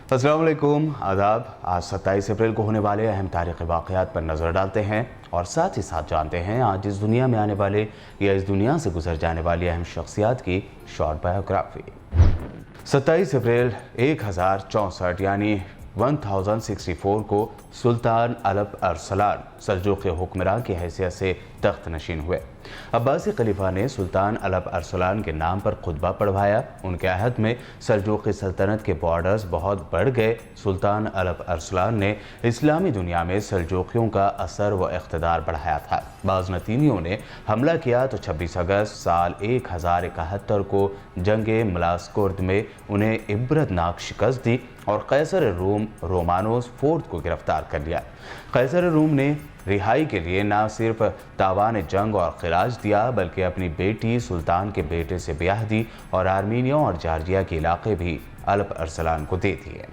अस्सलाम वालेकुम, आदाब। आज 27 अप्रैल को होने वाले अहम तारीख़ी वाक़यात पर नज़र डालते हैं और साथ ही साथ जानते हैं आज इस दुनिया में आने वाले या इस दुनिया से गुजर जाने वाली अहम शख्सियात की शॉर्ट बायोग्राफी। 27 अप्रैल 1064 यानी 1064 को सुल्तान अलप अरसलान सल्जूक़ी हुक्मरान की हैसियत से तख्त नशीन हुए। अब्बासी खलीफा ने सुल्तान अलप अरसलान के नाम पर खुतबा पढ़वाया। उनके अहद में सल्जूक़ी सल्तनत के बॉर्डर्स बहुत बढ़ गए। सुल्तान अलप अरसलान ने इस्लामी दुनिया में सल्जूक़ियों का असर व इक़्तिदार बढ़ाया था। बाज़नतीनियों ने हमला किया तो 26 अगस्त साल 1071 को जंगे मलास्कुर्द में उन्हें इबरतनाक शिकस्त दी और कैसर रूम रोमानोस फोर्थ को गिरफ्तार कर लिया। कैसर रूम ने रिहाई के लिए न सिर्फ तावान जंग और खिराज दिया बल्कि अपनी बेटी सुल्तान के बेटे से ब्याह दी और आर्मीनिया और जॉर्जिया के इलाके भी अलप अरसलान को दे दिए।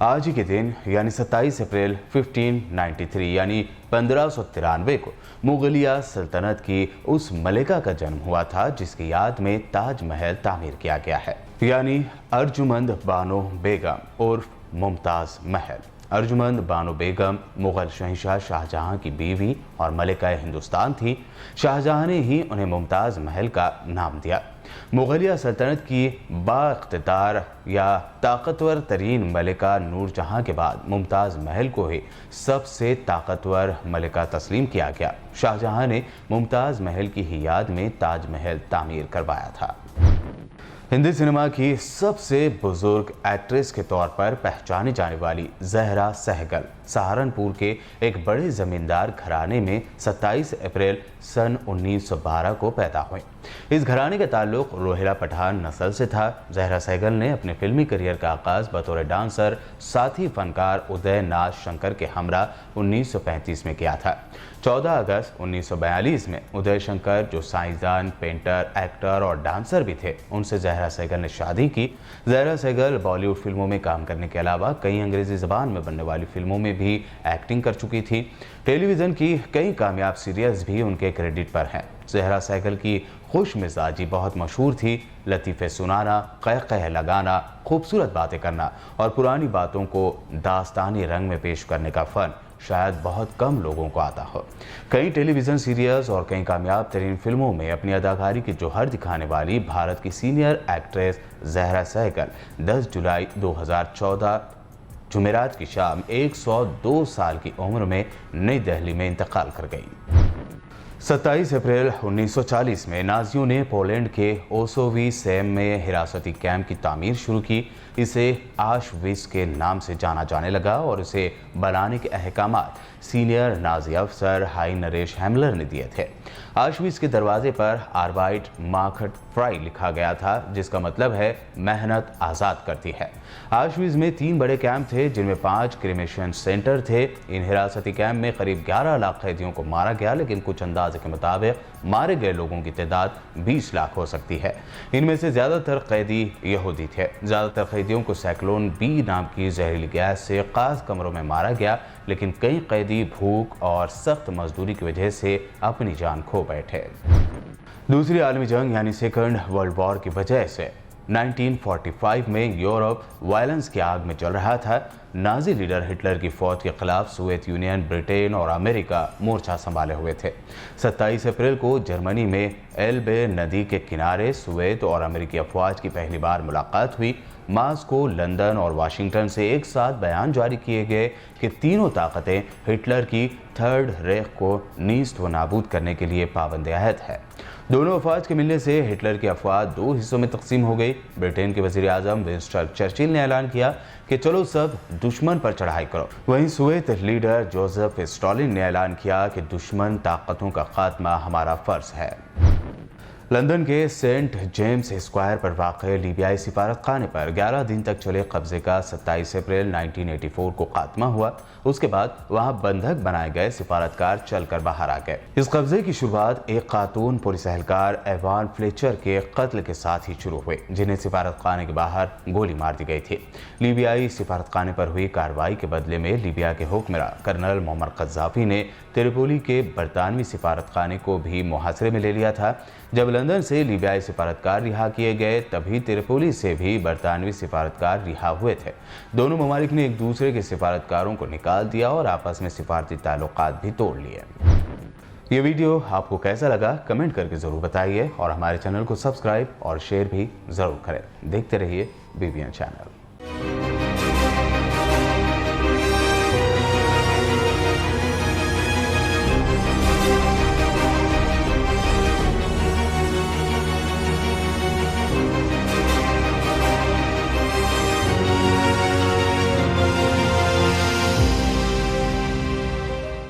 आज ही के दिन यानी 27 अप्रैल 1593 यानी 1593 को मुगलिया सल्तनत की उस मलिका का जन्म हुआ था जिसकी याद में ताज महल तामीर किया गया है, यानी अर्जुमंद बानो बेगम उर्फ मुमताज़ महल। अर्जुमंद बानो बेगम मुग़ल शहंशाह शाहजहां की बीवी और मलिका हिंदुस्तान थी। शाहजहां ने ही उन्हें मुमताज़ महल का नाम दिया। मुग़लिया सल्तनत की बाइख्तिदार या ताकतवर तरीन मलिका नूरजहां के बाद मुमताज़ महल को ही सबसे ताकतवर मलिका तस्लीम किया गया। शाहजहां ने मुमताज़ महल की ही याद में ताज महल तामीर करवाया था। हिंदी सिनेमा की सबसे बुजुर्ग एक्ट्रेस के तौर पर पहचानी जाने वाली ज़हरा सहगल सहारनपुर के एक बड़े ज़मींदार घराने में 27 अप्रैल सन 1912 को पैदा हुई। इस घराने का ताल्लुक रोहिला पठान नस्ल से था। ज़हरा सहगल ने अपने फिल्मी करियर का आगाज़ बतौर डांसर साथी फनकार उदय नाथ शंकर के हमरा 1935 में किया था। 14 अगस्त 1942 में उदय शंकर, जो साइंसदान, पेंटर, एक्टर और डांसर भी थे, उनसे ज़हरा सहगल ने शादी की। ज़हरा सहगल बॉलीवुड फिल्मों में काम करने के अलावा कई अंग्रेज़ी ज़बान में बनने वाली फिल्मों में भी एक्टिंग कर चुकी थी। टेलीविज़न की कई कामयाब सीरियल्स भी उनके क्रेडिट पर हैं। ज़हरा सहगल की खुश मिजाजी बहुत मशहूर थी। लतीफ़े सुनाना, कह लगाना, खूबसूरत बातें करना और पुरानी बातों को दास्तानी रंग में पेश करने का फ़न शायद बहुत कम लोगों को आता हो। कई टेलीविज़न सीरियल्स और कई कामयाब तरीन फिल्मों में अपनी अदाकारी की जौहर दिखाने वाली भारत की सीनियर एक्ट्रेस ज़हरा सहगल 10 जुलाई 2014 जुमेरात की शाम 102 साल की उम्र में नई दिल्ली में इंतकाल कर गई। 27 अप्रैल 1940 में नाजियों ने पोलैंड के ओसोवी सेम में हिरासती कैंप की तामीर शुरू की। इसे आशविट्ज़ के नाम से जाना जाने लगा और इसे बनाने के अहकामात सीनियर नाजी अफसर हाई नरेश हेमलर ने दिए थे। आशविट्ज़ के दरवाजे पर आर्बाइट माखट फ्राई लिखा गया था, जिसका मतलब है मेहनत आज़ाद करती है। आशविट्ज़ में 3 बड़े कैंप थे जिनमें 5 क्रिमेशन सेंटर थे। इन हिरासती कैंप में करीब 11 लाख कैदियों को मारा गया, लेकिन कुछ अंदाजे के मुताबिक मारे गए लोगों की तादाद 20 लाख हो सकती है। इनमें से ज़्यादातर कैदी यहूदी थे। ज़्यादातर कैदियों को साइक्लोन बी नाम की जहरीली गैस से खास कमरों में मारा गया, लेकिन कई कैदी भूख और सख्त मजदूरी की वजह से अपनी जान खो बैठे। दूसरी आलमी जंग यानी सेकंड वर्ल्ड वॉर की वजह से 1945 में यूरोप वायलेंस की आग में जल रहा था। नाजी लीडर हिटलर की फौज के खिलाफ सोवियत यूनियन, ब्रिटेन और अमेरिका मोर्चा संभाले हुए थे। 27 अप्रैल को जर्मनी में एल्बे नदी के किनारे सोवियत और अमेरिकी अफवाज की पहली बार मुलाकात हुई। मास्को, लंदन और वाशिंगटन से एक साथ बयान जारी किए गए कि तीनों ताकतें हिटलर की थर्ड रेख को नीस्त व नाबूद करने के लिए पाबंद अहद है। दोनों अफवाज के मिलने से हिटलर की अफवाज 2 हिस्सों में तकसीम हो गई। ब्रिटेन के वज़ीर आज़म विंस्टन चर्चिल ने ऐलान किया कि चलो सब दुश्मन पर चढ़ाई करो। वहीं सोवियत लीडर जोसेफ स्टालिन ने ऐलान किया कि दुश्मन ताकतों का खात्मा हमारा फ़र्ज है। लंदन के सेंट जेम्स स्क्वायर पर वाक़ लीबियाई सिफारतखाने पर 11 दिन तक चले कब्जे का 27 अप्रैल 1984 को खात्मा हुआ। उसके बाद वहां बंधक बनाए गए सिफारतकार चलकर बाहर आ गए। इस कब्जे की शुरुआत एक खातून पुलिस एहलकार एवान फ्लेचर के कत्ल के साथ ही शुरू हुई, जिन्हें सिफारतखाने के बाहर गोली मार दी गई थी। लीबियाई सिफारतखाने पर हुई कार्रवाई के बदले में लीबिया के हुक्मरान कर्नल मोहम्मद कज़्ज़ाफ़ी ने त्रिपोली के बरतानवी सिफारत खाने को भी मुहासरे में ले लिया था। जब लंदन से लीबियाई सिफारतकार रिहा किए गए तभी त्रिपोली से भी बरतानवी सिफारतकार रिहा हुए थे। दोनों ममालिक ने एक दूसरे के सिफारतकारों को निकाल दिया और आपस में सिफारती ताल्लुकात भी तोड़ लिए। ये वीडियो आपको कैसा लगा कमेंट करके ज़रूर बताइए और हमारे चैनल को सब्सक्राइब और शेयर भी ज़रूर करें। देखते रहिए BBN चैनल।